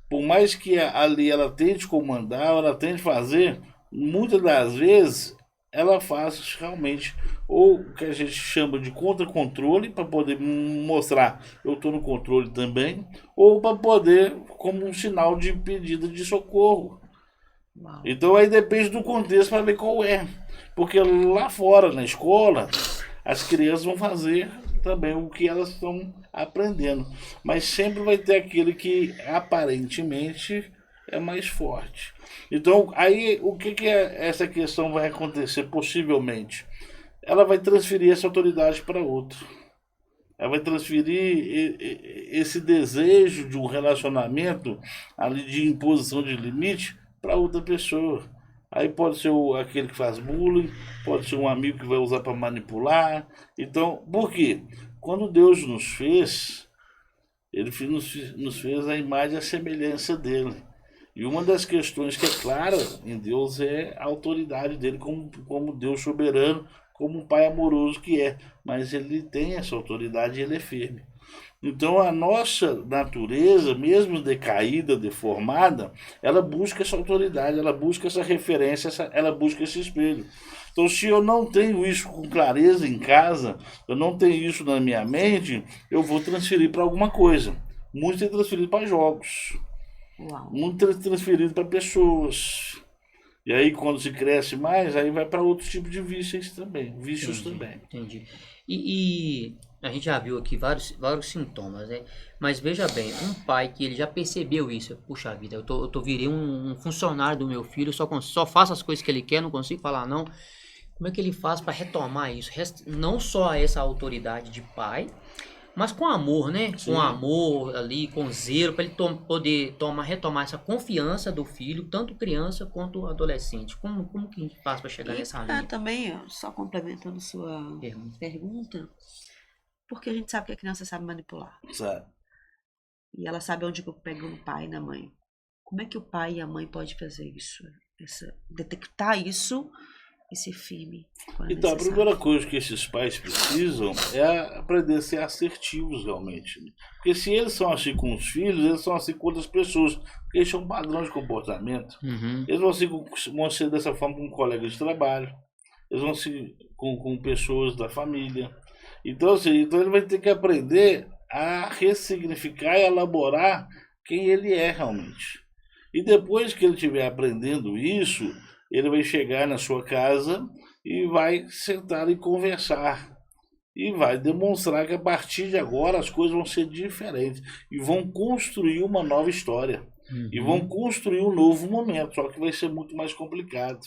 por mais que ali ela tente comandar, ela tente fazer, muitas das vezes ela faz realmente ou o que a gente chama de contra-controle, para poder mostrar eu estou no controle também, ou para poder como um sinal de pedido de socorro. Uau. Então aí depende do contexto para ver qual é. Porque lá fora, na escola, as crianças vão fazer também o que elas estão aprendendo. Mas sempre vai ter aquele que aparentemente é mais forte. Então, aí o que essa questão vai acontecer possivelmente? Ela vai transferir essa autoridade para outro. Ela vai transferir esse desejo de um relacionamento ali de imposição de limite para outra pessoa. Aí pode ser aquele que faz bullying, pode ser um amigo que vai usar para manipular. Então, por quê? Quando Deus nos fez, Ele nos fez a imagem e a semelhança dele. E uma das questões que é clara em Deus é a autoridade dele como Deus soberano, como um pai amoroso que é. Mas ele tem essa autoridade e ele é firme. Então a nossa natureza, mesmo decaída, deformada, ela busca essa autoridade, ela busca essa referência, ela busca esse espelho. Então se eu não tenho isso com clareza em casa, eu não tenho isso na minha mente, eu vou transferir para alguma coisa. Muito é transferido para jogos, Uau. muito é transferido para pessoas. E aí quando se cresce mais, aí vai para outros tipos de vícios também. Entendi. E a gente já viu aqui vários sintomas, né? Mas veja bem, um pai que ele já percebeu isso, puxa vida, virei um funcionário do meu filho, só faço as coisas que ele quer, não consigo falar não. Como é que ele faz para retomar isso? Não só essa autoridade de pai, mas com amor, né? Sim. Com amor ali, com zelo, para ele poder retomar essa confiança do filho, tanto criança quanto adolescente. Como que a gente faz para chegar nessa linha? Também, ó, só complementando sua pergunta, porque a gente sabe que a criança sabe manipular. Sabe? E ela sabe onde que eu pego no pai e na mãe. Como é que o pai e a mãe podem fazer isso? Detectar isso e ser firme. Então, a primeira coisa que esses pais precisam é aprender a ser assertivos realmente. Porque se eles são assim com os filhos, eles são assim com outras pessoas. Porque eles são padrões de comportamento. Eles vão ser dessa forma com colegas de trabalho. Eles vão ser com pessoas da família. Então, assim, ele vai ter que aprender a ressignificar e elaborar quem ele é realmente. E depois que ele estiver aprendendo isso, ele vai chegar na sua casa e vai sentar e conversar. E vai demonstrar que a partir de agora as coisas vão ser diferentes. E vão construir uma nova história. E vão construir um novo momento. Só que vai ser muito mais complicado.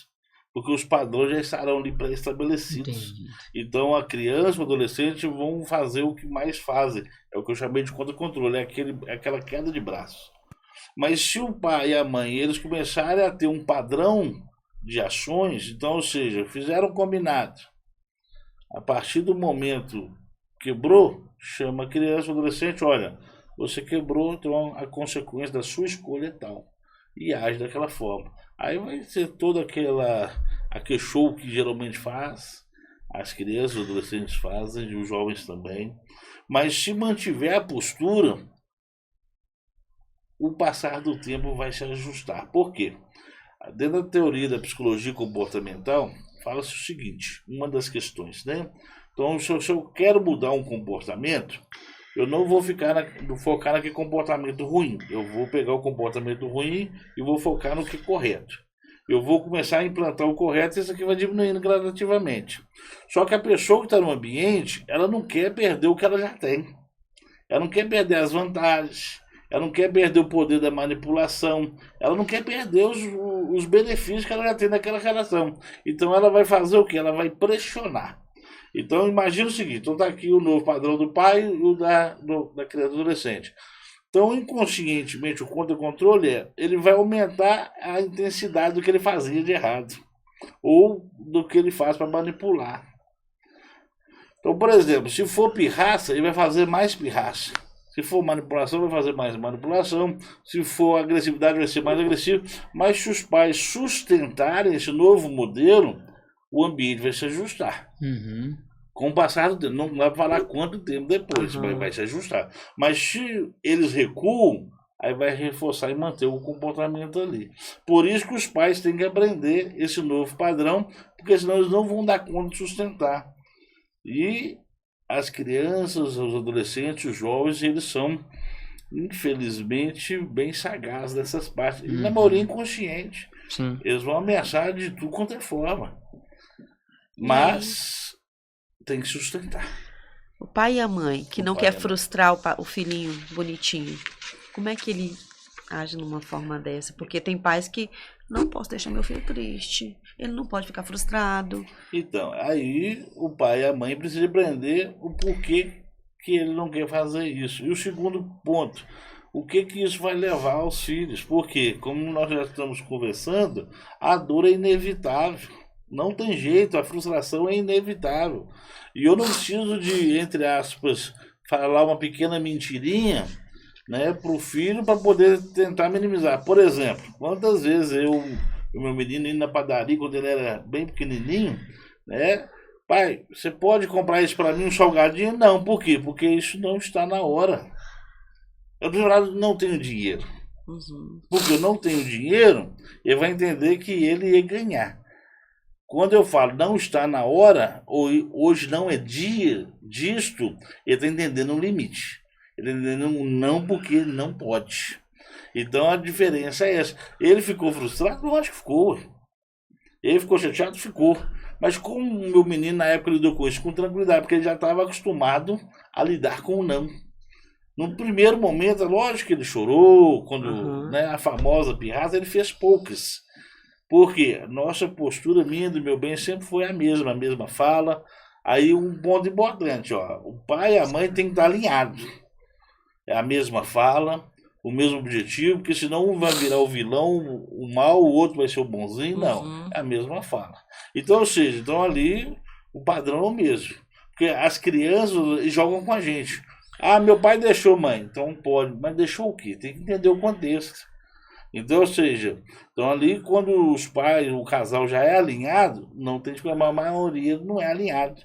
Porque os padrões já estarão ali pré-estabelecidos. Então a criança, o adolescente vão fazer o que mais fazem. É o que eu chamei de contra-controle. É aquela queda de braço. Mas se o pai e a mãe eles começarem a ter um padrão de ações, então, ou seja, fizeram um combinado. A partir do momento quebrou, chama a criança, o adolescente, olha, você quebrou, então a consequência da sua escolha é tal. E age daquela forma. Aí vai ser todo aquele show que geralmente faz, as crianças, os adolescentes fazem, e os jovens também. Mas se mantiver a postura, o passar do tempo vai se ajustar. Por quê? Dentro da teoria da psicologia comportamental, fala-se o seguinte, uma das questões, né? Então, se eu quero mudar um comportamento, eu não vou focar naquele comportamento ruim. Eu vou pegar o comportamento ruim e vou focar no que é correto. Eu vou começar a implantar o correto e isso aqui vai diminuindo gradativamente. Só que a pessoa que está no ambiente, ela não quer perder o que ela já tem. Ela não quer perder as vantagens. Ela não quer perder o poder da manipulação. Ela não quer perder os benefícios que ela já tem naquela relação. Então ela vai fazer o quê? Ela vai pressionar. Então imagina o seguinte, então está aqui o novo padrão do pai e o da criança e adolescente. Então inconscientemente o contra-controle ele vai aumentar a intensidade do que ele fazia de errado. Ou do que ele faz para manipular. Então, por exemplo, se for pirraça, ele vai fazer mais pirraça. Se for manipulação, vai fazer mais manipulação. Se for agressividade, vai ser mais agressivo. Mas se os pais sustentarem esse novo modelo, o ambiente vai se ajustar. Com o passar do tempo. Não dá para falar quanto tempo depois, mas vai se ajustar. Mas se eles recuam, aí vai reforçar e manter o comportamento ali. Por isso que os pais têm que aprender esse novo padrão, porque senão eles não vão dar conta de sustentar. E as crianças, os adolescentes, os jovens, eles são, infelizmente, bem sagazes dessas partes. E na maioria inconsciente. Sim. Eles vão ameaçar de tudo quanto é forma. Mas tem que sustentar. O pai e a mãe, que não quer frustrar o filhinho bonitinho, como é que ele age numa forma dessa? Porque tem pais que não posso deixar meu filho triste, ele não pode ficar frustrado. Então, aí o pai e a mãe precisam aprender o porquê que ele não quer fazer isso. E o segundo ponto, o que isso vai levar aos filhos? Porque, como nós já estamos conversando, a dor é inevitável. Não tem jeito, a frustração é inevitável. E eu não preciso de, entre aspas, falar uma pequena mentirinha né, para o filho para poder tentar minimizar. Por exemplo, quantas vezes o meu menino indo na padaria quando ele era bem pequenininho, né? Pai, você pode comprar isso para mim, um salgadinho? Não, por quê? Porque isso não está na hora. Eu não tenho dinheiro. Uhum. Porque eu não tenho dinheiro, ele vai entender que ele ia ganhar. Quando eu falo não está na hora, ou hoje não é dia disto, ele está entendendo um limite. Ele está entendendo um não porque não pode. Então a diferença é essa. Ele ficou frustrado? Lógico que ficou. Ele ficou chateado? Ficou. Mas como o meu menino na época lidou com isso com tranquilidade, porque ele já estava acostumado a lidar com o não. No primeiro momento, é lógico que ele chorou, quando né, a famosa pirraça, ele fez poucas. Porque nossa postura minha do meu bem sempre foi a mesma fala. Aí um ponto importante, ó, o pai e a mãe tem que estar alinhados. É a mesma fala, o mesmo objetivo, porque senão um vai virar o vilão, o mal, o outro vai ser o bonzinho, não. É a mesma fala. Então, ou seja, então ali o padrão é o mesmo. Porque as crianças jogam com a gente. Ah, meu pai deixou, mãe. Então pode, mas deixou o quê? Tem que entender o contexto. Então, ou seja, então ali quando os pais, o casal já é alinhado, não tem que reclamar, a maioria não é alinhado.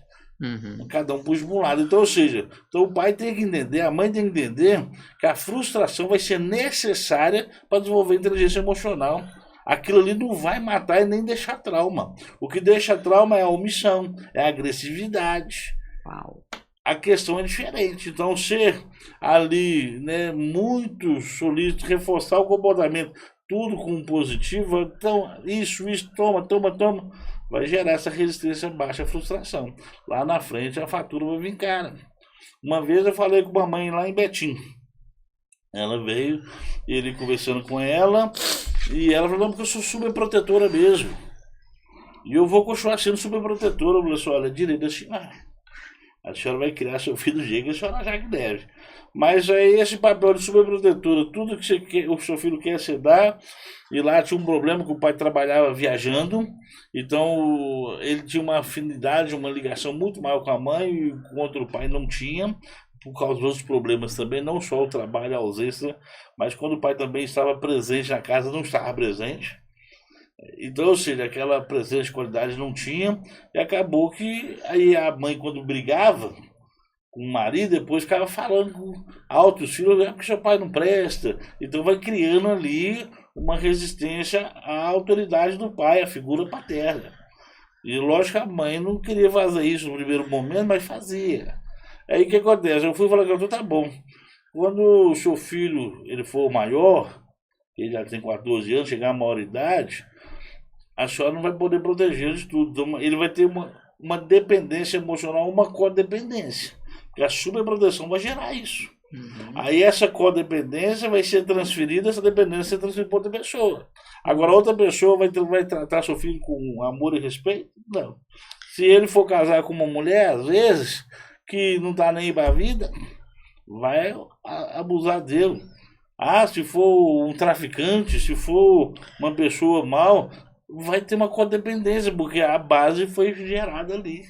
Cada um puxa para um lado. Então, ou seja, então o pai tem que entender, a mãe tem que entender que a frustração vai ser necessária para desenvolver inteligência emocional. Aquilo ali não vai matar e nem deixar trauma. O que deixa trauma é a omissão, é a agressividade. Uau. A questão é diferente. Então, ser ali, né, muito solícito, reforçar o comportamento, tudo com positivo, então, isso, toma, vai gerar essa resistência baixa, frustração. Lá na frente, a fatura vai vir cara. Uma vez eu falei com uma mãe lá em Betim. Ela veio, ele conversando com ela, e ela falou, não, porque eu sou super protetora mesmo. E eu vou continuar sendo super protetora. Eu falei assim, olha, direito da senhora. A senhora vai criar seu filho do jeito que a senhora já que deve. Mas aí esse papel de superprotetora, tudo que você quer, o seu filho quer você dá. E lá tinha um problema que o pai trabalhava viajando. Então ele tinha uma afinidade, uma ligação muito maior com a mãe, e contra o pai não tinha. Por causa dos outros problemas também, não só o trabalho, a ausência, mas quando o pai também estava presente na casa, não estava presente. Então, ou seja, aquela presença de qualidade não tinha, e acabou que aí a mãe, quando brigava com o marido, depois ficava falando com alto os filhos, é porque seu pai não presta. Então vai criando ali uma resistência à autoridade do pai, à figura paterna. E lógico que a mãe não queria fazer isso no primeiro momento, mas fazia. Aí o que acontece? Eu fui falar que tá bom. Quando o seu filho ele for maior, ele já tem 14 anos, chegar à maioridade, a senhora não vai poder proteger de tudo. Então, ele vai ter uma dependência emocional, uma codependência. Porque a superproteção vai gerar isso. Aí essa codependência vai ser transferida, essa dependência vai ser transferida para outra pessoa. Agora outra pessoa vai tratar seu filho com amor e respeito? Não. Se ele for casar com uma mulher, às vezes, que não está nem para a vida, vai abusar dele. Ah, se for um traficante, se for uma pessoa mal, vai ter uma codependência, porque a base foi gerada ali.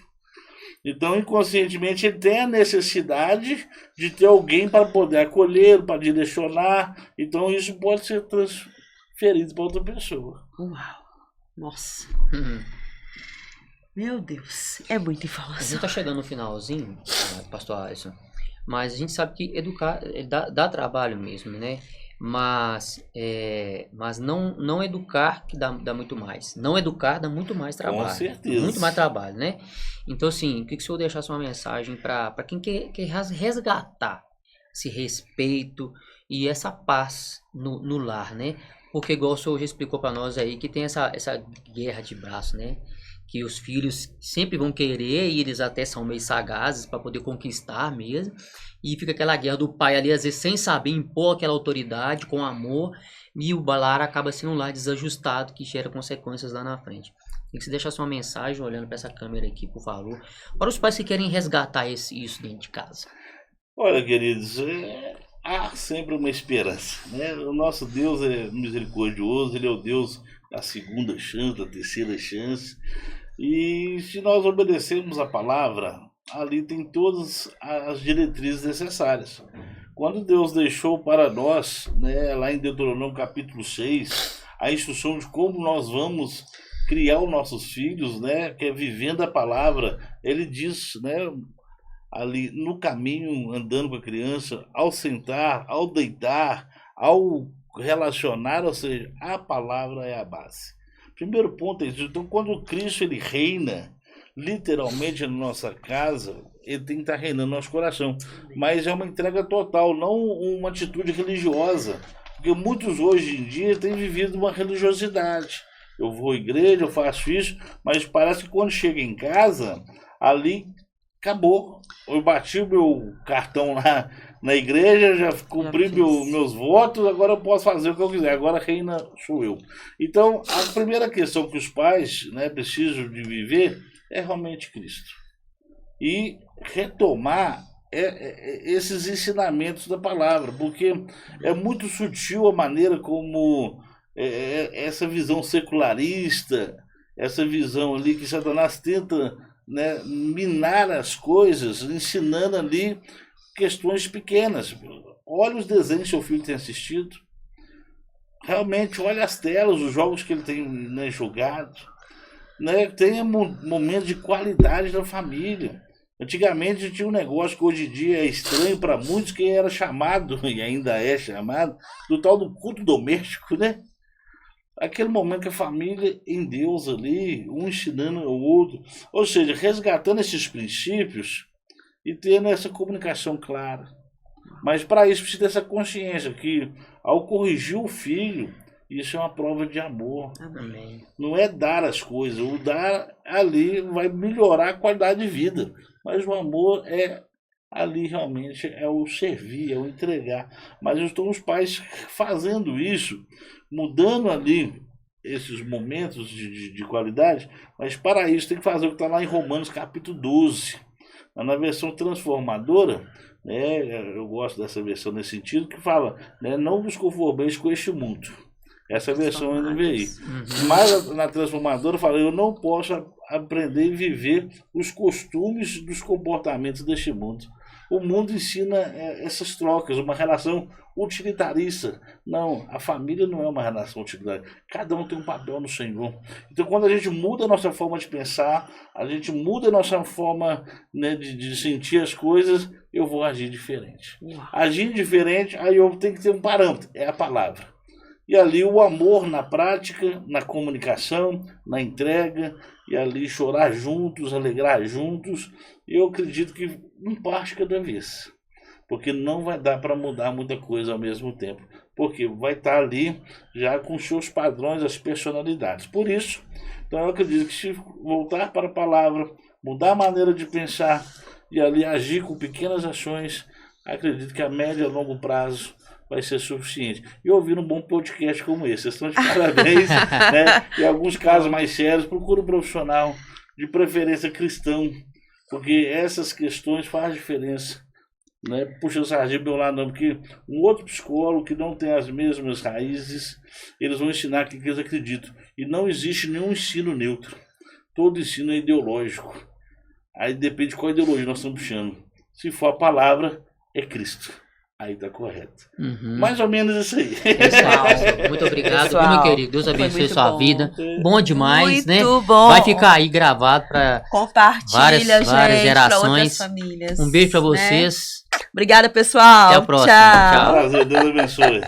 Então, inconscientemente, ele tem a necessidade de ter alguém para poder acolher, para direcionar. Então, isso pode ser transferido para outra pessoa. Uau! Nossa! Meu Deus, é muita A gente informação. está chegando no finalzinho, pastor Alisson, mas a gente sabe que educar dá trabalho mesmo, né? Mas não educar que dá muito mais. Não educar dá muito mais trabalho. Com certeza. Muito mais trabalho, né? Então, assim, eu queria que o senhor deixasse uma mensagem para quem quer resgatar esse respeito e essa paz no lar, né? Porque, igual o senhor já explicou para nós aí, que tem essa guerra de braço, né? Que os filhos sempre vão querer e eles até são meio sagazes para poder conquistar mesmo. E fica aquela guerra do pai ali, às vezes sem saber impor aquela autoridade com amor. E o lar acaba sendo um lar desajustado que gera consequências lá na frente. Tem que se deixar sua mensagem olhando para essa câmera aqui, por favor. Para os pais que querem resgatar isso dentro de casa. Olha, queridos, há sempre uma esperança, né? O nosso Deus é misericordioso, Ele é o Deus da segunda chance, da terceira chance. E se nós obedecermos a palavra, ali tem todas as diretrizes necessárias. Quando Deus deixou para nós, né, lá em Deuteronômio capítulo 6, a instrução de como nós vamos criar os nossos filhos, né, que é vivendo a palavra, ele diz, né, ali no caminho, andando com a criança, ao sentar, ao deitar, ao relacionar, ou seja, a palavra é a base. Primeiro ponto é isso. Então, quando Cristo ele reina, literalmente na nossa casa, ele tem que estar reinando no nosso coração. Mas é uma entrega total, não uma atitude religiosa. Porque muitos hoje em dia têm vivido uma religiosidade. Eu vou à igreja, eu faço isso, mas parece que quando chega em casa, ali acabou. Eu bati o meu cartão lá na igreja, já cumpri meus votos, agora eu posso fazer o que eu quiser, agora reina sou eu. Então, a primeira questão que os pais, né, precisam de viver é realmente Cristo. E retomar esses ensinamentos da palavra, porque é muito sutil a maneira como essa visão secularista, essa visão ali que Satanás tenta, né, minar as coisas, ensinando ali questões pequenas. Olha os desenhos que seu filho tem assistido. Realmente, olha as telas, os jogos que ele tem, né, jogado. Né? Tenha momentos de qualidade da família. Antigamente tinha um negócio que hoje em dia é estranho para muitos, que era chamado, e ainda é chamado, do tal do culto doméstico, né? Aquele momento que a família em Deus ali, um ensinando ao outro, ou seja, resgatando esses princípios e tendo essa comunicação clara. Mas para isso precisa dessa consciência que ao corrigir o filho, isso é uma prova de amor. Amém. Não é dar as coisas, o dar ali vai melhorar a qualidade de vida, mas o amor é ali realmente é o servir, é o entregar. Mas estão os pais fazendo isso, mudando ali esses momentos de qualidade, mas para isso tem que fazer o que está lá em Romanos capítulo 12, na versão transformadora, né, eu gosto dessa versão nesse sentido, que fala, né, não vos conformeis com este mundo. Essa versão eu não vi. Mas na transformadora fala, eu não posso aprender e viver os costumes dos comportamentos deste mundo. O mundo ensina essas trocas, uma relação utilitarista. Não, a família não é uma relação utilitarista. Cada um tem um papel no Senhor. Então, quando a gente muda a nossa forma de pensar, a gente muda a nossa forma, né, de sentir as coisas, eu vou agir diferente. Agir diferente, aí eu tenho que ter um parâmetro, é a palavra. E ali o amor na prática, na comunicação, na entrega, e ali chorar juntos, alegrar juntos. Eu acredito que um parte cada vez, porque não vai dar para mudar muita coisa ao mesmo tempo, porque vai estar ali já com seus padrões, as personalidades. Por isso, então eu acredito que se voltar para a palavra, mudar a maneira de pensar e ali agir com pequenas ações, acredito que a médio e a longo prazo vai ser suficiente. E ouvir um bom podcast como esse, vocês estão de parabéns, né? Em alguns casos mais sérios, procura um profissional, de preferência cristão, porque essas questões fazem diferença. Né? Puxa o sardinha meu lado, não, porque um outro psicólogo que não tem as mesmas raízes, eles vão ensinar aquilo que eles acreditam. E não existe nenhum ensino neutro. Todo ensino é ideológico. Aí depende de qual ideologia nós estamos puxando. Se for a palavra, é Cristo. Aí tá correto. Mais ou menos isso aí. Pessoal, muito obrigado, Pessoal, meu querido. Deus abençoe sua bom. vida. Bom demais, Muito né? bom. Vai ficar aí gravado para Compartilha, várias gente, pra outras gerações. famílias. Um beijo para né? vocês. Obrigada, pessoal. Até a próxima. Tchau. Tchau. Prazer, Deus abençoe.